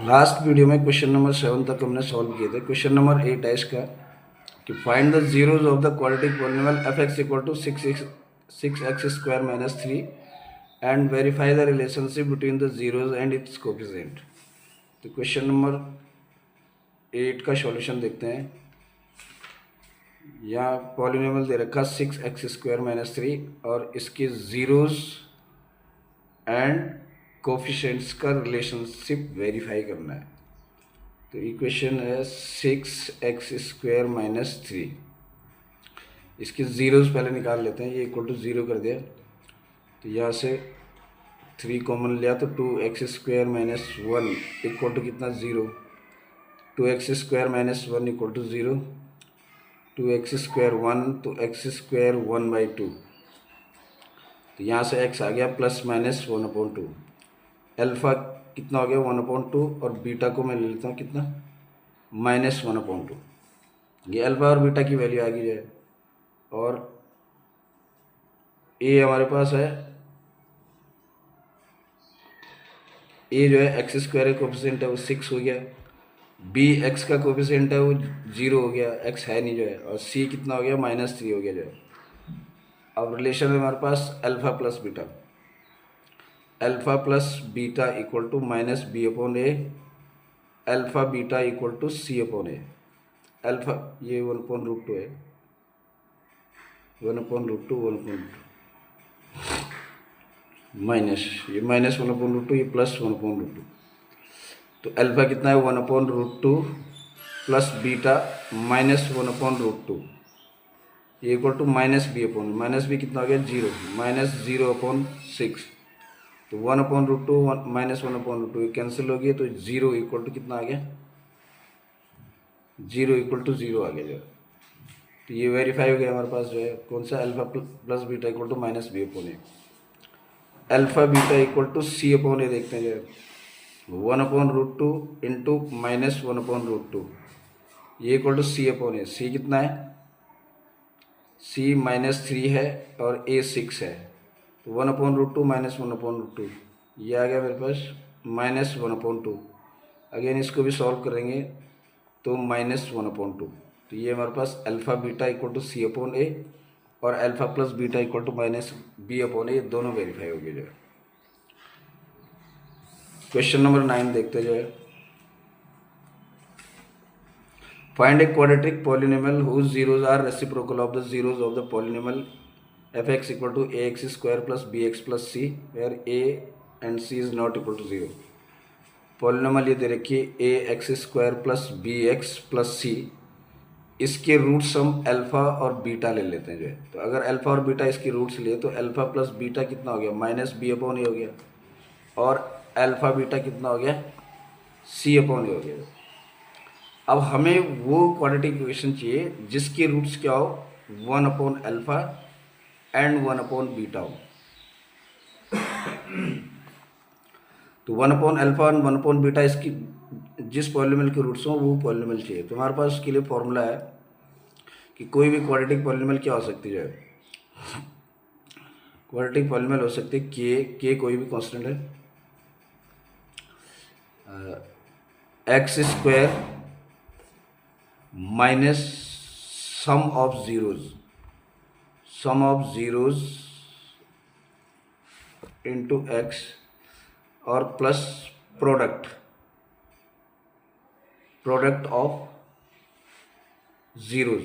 Last video में question number 7 तक हमने सॉल्व किए थे। क्वेश्चन नंबर 8 है इसका कि find the zeros of the quadratic polynomial f x equal to six x square minus 3 and verify the relationship between the zeros and its coefficient. तो question number 8 का solution देखते हैं। यहाँ पॉलिनोमियल दे रखा 6x² - 3 और इसके जीरोज एंड कोफिशिएंट्स का relationship verify करना है। तो इक्वेशन है 6x² - 3। इसके ज़ीरोज़ पहले निकाल लेते हैं। ये इक्वल टू 0 कर दिया तो यहाँ से 3 कॉमन लिया तो 2x² - 1 इक्वल टू कितना 0। 2x² - 1 equal to 0। 2x² 1 तो x² 1/2। तो यहाँ से x आ गया प्लस माइनस 1/2। अल्फ़ा कितना हो गया 1/2 और बीटा को मैं ले लेता हूँ कितना -1/2। ये अल्फ़ा और बीटा की वैल्यू आ गई है और ए हमारे पास है। ए जो है x² का कोफिशिएंट है वो 6 हो गया। बी x का कोफिशिएंट है वो 0 हो गया, x है नहीं जो है। और सी कितना हो गया -3 हो गया जो है। अब रिलेशन है हमारे पास alpha plus beta. Alpha plus beta equal to -b/a। Alpha beta equal to c/a। Alpha ये 1/√2 है। 1/√2 1/2 माइनस ये -1/√2 ये प्लस 1/√2। तो अल्फ़ा कितना है 1/√2 प्लस बीटा -1/√2 ये इक्वल टू -b/b कितना हो गया 0 -0/6। तो 1/√2 -1/√2 ये कैंसिल हो गया तो 0 इक्वल टू कितना आ गया 0 इक्वल टू 0 आ गया जो। तो ये वेरीफाई हो गया हमारे पास जो है कौन सा alpha plus beta equal to -b/a। Alpha beta equal to c/a देखते हैं जो है 1/√2 इंटू -1/√2 ये इक्वल टू c/a। c कितना है c -3 है और a 6 है तो 1/√2 -1/√2 ये आ गया मेरे पास -1/2। अगेन इसको भी सॉल्व करेंगे तो -1/2। तो ये हमारे पास alpha beta equal to c/a और alpha plus beta equal to -b/a ये दोनों वेरीफाई हो गए जो है। क्वेश्चन नंबर 9 देखते जो है। Find a quadratic polynomial whose zeros are reciprocal of the zeros of the polynomial f x equal to ax² + bx + c where a and c is not equal to 0। Polynomial ये दे रखिए ax² + bx + c। इसके roots हम alpha और beta ले लेते हैं जो है। तो अगर अल्फ़ा और बीटा इसके रूट्स लिए तो अल्फ़ा प्लस बीटा कितना हो गया -b/a हो गया और अल्फ़ा बीटा कितना हो गया c/a हो गया। अब हमें वो क्वाड्रेटिक इक्वेशन चाहिए जिसके रूट्स क्या हो 1/अल्फ़ा एंड 1/बीटा हो। तो 1/अल्फ़ा और 1/बीटा इसकी जिस पॉलिनोमियल के रूट्स हो वो पॉलिनोमियल चाहिए। तो हमारे पास उसके लिए फॉर्मूला है कि कोई भी क्वाड्रेटिक पॉलिनोमियल क्या हो सकती है। क्वाड्रेटिक पॉलिनोमियल हो सकती है के कोई भी कांस्टेंट है x² minus sum of zeros into x और प्लस प्रोडक्ट ऑफ जीरोज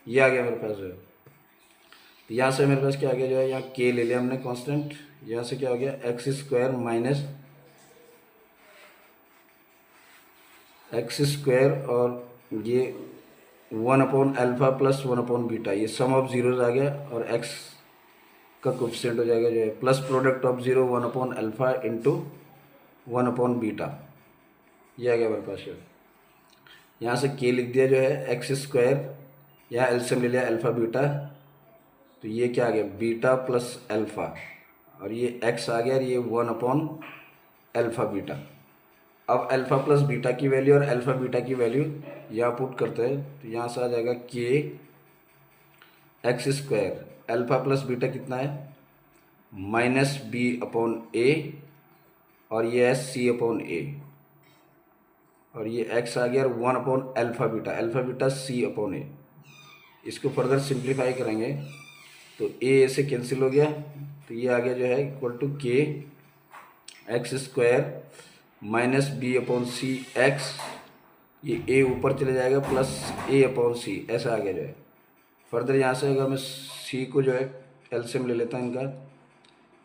ये आ गया मेरे पास जो है। तो यहाँ से मेरे पास क्या आ गया जो है यहाँ k ले लिया हमने कांस्टेंट। यहाँ से क्या हो गया x² माइनस x² और ये 1/अल्फ़ा प्लस 1/बीटा ये सम ऑफ जीरोज आ गया और x का कोफिशिएंट हो जाएगा जो है प्लस प्रोडक्ट ऑफ 0 1/अल्फ़ा इंटू 1/बीटा ये आ गया मेरे पास। यहाँ से k लिख दिया जो है x²। यहाँ एलसीएम ले लिया अल्फ़ा बीटा तो ये क्या आ गया बीटा प्लस अल्फ़ा और ये x आ गया और ये 1/अल्फ़ा बीटा। अब अल्फ़ा प्लस बीटा की वैल्यू और अल्फ़ा बीटा की वैल्यू यहाँ पुट करते हैं तो यहाँ से आ जाएगा k x²। Alpha plus beta कितना है -b/a और ये है c/a। और ये x आ गया और 1 upon alpha beta c upon a. इसको फर्दर सिंप्लीफाई करेंगे तो ए से कैंसिल हो गया, तो ये आ गया जो है equal to k x square minus b upon c x, ये ए ऊपर चले जाएगा प्लस ए अपॉन सी, ऐसा आ गया जो है। फर्दर यहाँ से अगर मैं सी को जो है एलसीएम ले लेता हूँ इनका,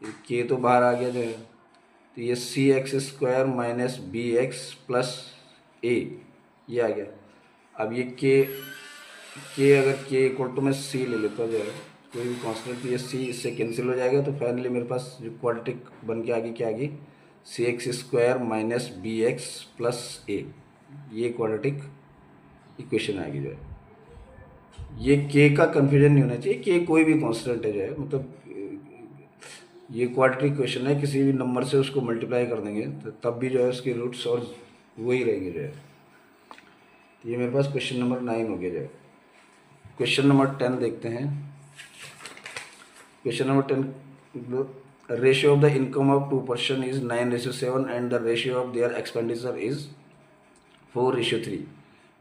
ये के तो बाहर आ गया जो है, तो ये c x square minus b x plus a, ये आ गया। अब ये के अगर के इक्वल टू मैं सी ले लेता हूँ जो है, कोई भी कॉन्स्टेंट, तो ये सी इससे कैंसिल हो जाएगा, तो फाइनली मेरे पास जो क्वाड्रेटिक बन के आगे क्या आ गई, c x square minus b x plus a, ये क्वाड्रेटिक इक्वेशन आ गई जो है। ये के का कन्फ्यूजन नहीं होना चाहिए, के कोई भी कॉन्स्टेंट है जो है, मतलब ये क्वाड्रेटिक इक्वेशन है, किसी भी नंबर से उसको मल्टीप्लाई कर देंगे तो तब भी जो है उसकी रूट्स और वही रहेंगे जो है। तो ये मेरे पास क्वेश्चन नंबर 9 हो गया जो है। क्वेश्चन नंबर 10 देखते हैं। Question number 10, ratio of the income of 2 person is 9:7 and the ratio of their expenditure is 4:3.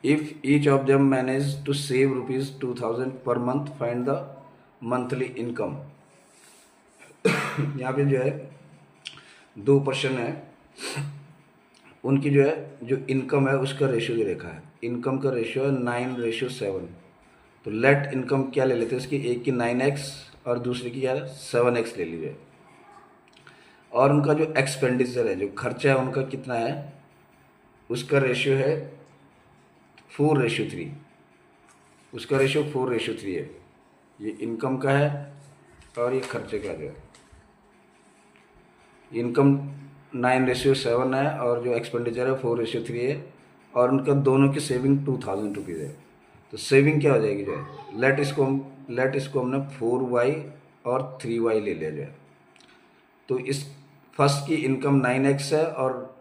If each of them manage to save rupees 2000 per month, find the monthly income. यहाँ पे जो है 2 person है, उनकी जो है जो income है उसका रेशियो दे रखा है। इनकम का रेशियो है 9:7, तो लेट इनकम क्या ले लेते हैं इसकी, एक की 9x और दूसरे की क्या है 7x ले लीजिए। और उनका जो एक्सपेंडिचर है, जो खर्चा है उनका कितना है, उसका रेशियो है 4:3, उसका रेशियो 4:3 है। ये इनकम का है और ये खर्चे का जो है, इनकम 9:7 है और जो एक्सपेंडिचर है 4:3 है, और उनका दोनों की सेविंग 2000 रुपीज़ है। तो सेविंग क्या हो जाएगी जो है, लेट इसको हमने 4y और 3y ले लिया जाए। तो इस फर्स्ट की इनकम 9x है और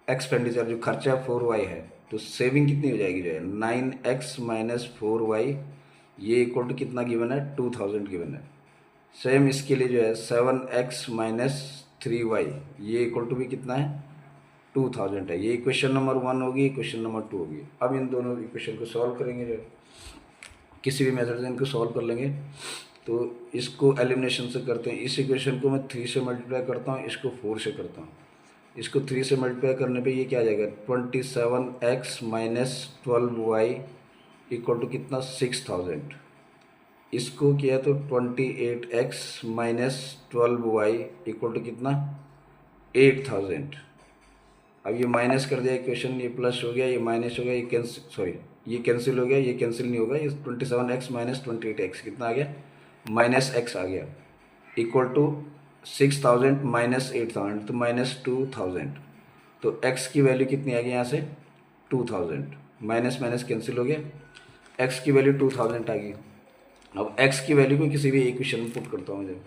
एक्सपेंडिचर जो खर्चा 4y है, तो सेविंग कितनी हो जाएगी जो है 9x माइनस 4y, ये इक्वल टू कितना गिवन है 2000 गिवन है। सेम इसके लिए जो है 7x माइनस 3y, ये इक्वल टू भी कितना है 2000 है। ये इक्वेशन नंबर 1 होगी, इक्वेशन नंबर 2 होगी। अब इन दोनों इक्वेशन को सॉल्व करेंगे जो है, किसी भी मेथड से इनको सॉल्व कर लेंगे। तो इसको एलिमिनेशन से करते हैं, इस इक्वेशन को मैं 3 से मल्टीप्लाई करता हूँ, इसको 4 से करता हूँ। इसको 3 से मल्टीप्लाई करने पे ये क्या आ जाएगा 27x minus 12y equal to कितना 6000। इसको किया तो 28x minus 12y equal to कितना 8000। अब ये माइनस कर दिया इक्वेशन, ये प्लस हो गया, ये माइनस हो गया, ये कैंसिल हो गया, ये कैंसिल नहीं होगा, ये 27x माइनस 28x कितना आ गया माइनस x आ गया, इक्वल टू 6000 माइनस 8000, तो माइनस 2000। तो x की वैल्यू कितनी आ गई यहाँ से 2000, माइनस माइनस कैंसिल हो गया, x की वैल्यू 2000 आ गई। अब x की वैल्यू को किसी भी इक्वेशन में पुट करता हूँ, जब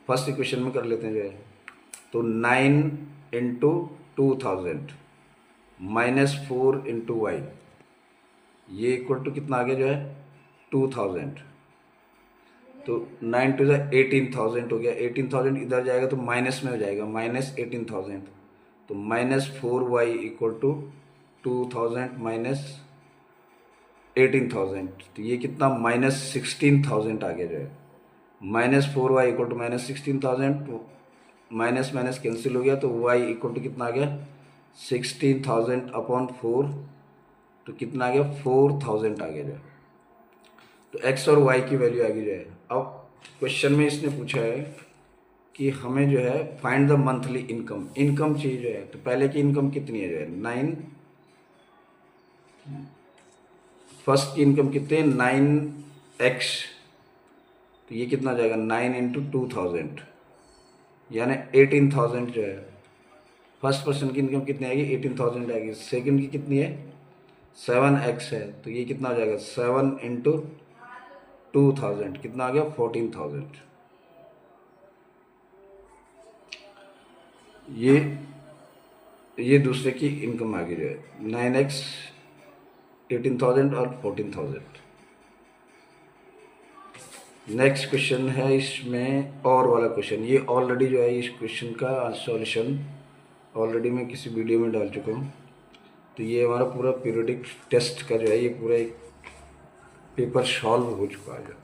फर्स्ट इक्वेशन में कर लेते हैं जो है, तो 9 इंटू 2000 माइनस 4 इंटू वाई, ये इक्वल टू कितना आ गया जो है 2000। तो 9 टू 18,000 हो गया, 18,000 इधर जाएगा तो माइनस में हो जाएगा, माइनस 18,000, तो minus 4y equal to 2000 minus 18,000, तो ये कितना माइनस 16,000 आ गया जो है। Minus 4y equal to minus 16,000, तो माइनस माइनस कैंसिल हो गया, तो y इक्वल टू कितना आ गया 16,000 अपॉन 4, तो कितना आ गया 4000 आ गया जो है। तो x और y की वैल्यू आ गई जो है। अब क्वेश्चन में इसने पूछा है कि हमें जो है find the monthly income, income चाहिए जो है। तो पहले की इनकम कितनी है जो है 9, फर्स्ट की इनकम कितने 9x, तो ये कितना जाएगा 9 इंटू 2000 यानी 18,000 जो है। फर्स्ट पर्सन की इनकम कितनी आएगी 18,000 आएगी। सेकंड की कितनी है 7x है, तो ये कितना हो जाएगा 7 इंटू 2000 कितना आ गया 14,000। ये दूसरे की इनकम आ गई जो है 9x 18,000 और 14,000। नेक्स्ट क्वेश्चन है इसमें और वाला क्वेश्चन, ये ऑलरेडी जो है इस क्वेश्चन का सॉल्यूशन ऑलरेडी मैं किसी वीडियो में डाल चुका हूँ। तो ये हमारा पूरा पीरियोडिक टेस्ट का जो है ये पूरा एक पेपर सॉल्व हो चुका है।